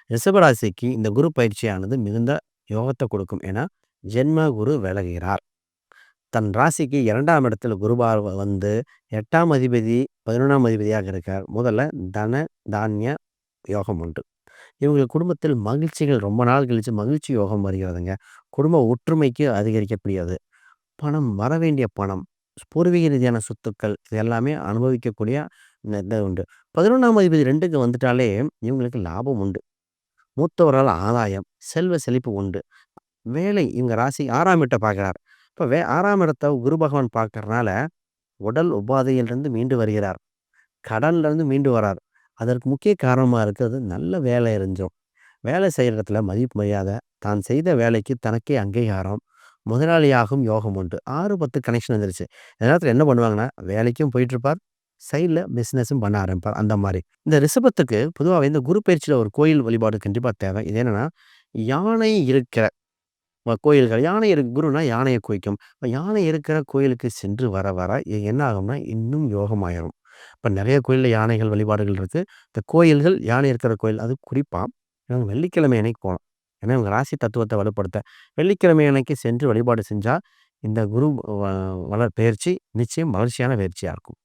ரிஷபராசிக்கு இந்த குரு பயிற்சியானது மிகுந்த யோகத்த கொடுக்கும். ஏன்னா, ஜென்ம குரு விலகுகிறார். தன் ராசிக்கு 2ஆம் இடத்துல குரு வந்து 8ஆம் அதிபதி, 11ஆம் அதிபதியாக இருக்கார். முதல்ல தன, தானிய யோகம் உண்டு. இவங்க குடும்பத்தில் மகிழ்ச்சிகள் ரொம்ப நாள் கழிச்சு மகிழ்ச்சி யோகம் வருகிறதுங்க. குடும்ப ஒற்றுமைக்கு அதிகரிக்கக்கூடியது. பணம் வரவேண்டிய பணம், பூர்வீக ரீதியான சொத்துக்கள் இது எல்லாமே அனுபவிக்கக்கூடிய இது உண்டு. 11ஆம் அதிபதி 2க்கு வந்துட்டாலே இவங்களுக்கு லாபம் உண்டு. மூத்தவரால் ஆதாயம், செல்வ செழிப்பு உண்டு. வேலை இவங்க ராசி 6ஆம் இடத்த பார்க்கிறார். இப்ப 6ஆம் இடத்த குரு பகவான் பார்க்கறனால, உடல் உபாதையிலிருந்து மீண்டு வருகிறார். கடன்லேருந்து மீண்டு வரார். அதற்கு முக்கிய காரணமா இருக்கிறது நல்ல வேலை இருந்தும். வேலை செய்ற இடத்துல மதிப்பு, மரியாதை, தான் செய்த வேலைக்கு தனக்கே அங்கீகாரம், முதலாளியாகும் யோகம் உண்டு. 6, 10 கனெக்ஷன் வந்துருச்சு. இந்த நேரத்துல என்ன பண்ணுவாங்கன்னா, வேலைக்கும் போயிட்டுருப்பார். சைட்ல பிசினஸும் பண்ண ஆரம்பிப்பார். அந்த மாரி. இந்த ரிஷபத்துக்கு பொதுவாவே இந்த குரு பயிற்சியில ஒரு கோயில் வழிபாடு கண்டிப்பா தேவை. இது என்னன்னா, யானை இருக்கிற கோயில்கள். யானை குருன்னா யானைய குறிக்கும். இப்ப யானை இருக்கிற கோயிலுக்கு சென்று வர வர என்ன ஆகும்னா, இன்னும் யோகமாயிரும். இப்ப நெறைய கோயில்ல யானைகள் வழிபாடுகள் இருக்கு. இந்த கோயில்கள் யானை இருக்கிற கோயில் அது குறிப்பா வெள்ளிக்கிழமை அன்னைக்கு போணும். ஏன்னா, இவங்க ராசி தத்துவத்த வலுப்படுத்த. வெள்ளிக்கிழமை அன்னைக்கு சென்று வழிபாடு செஞ்சா, இந்த குரு வ வளர் பெயர்ச்சி நிச்சயம் மகிழ்ச்சியான பயிற்சியா இருக்கும்.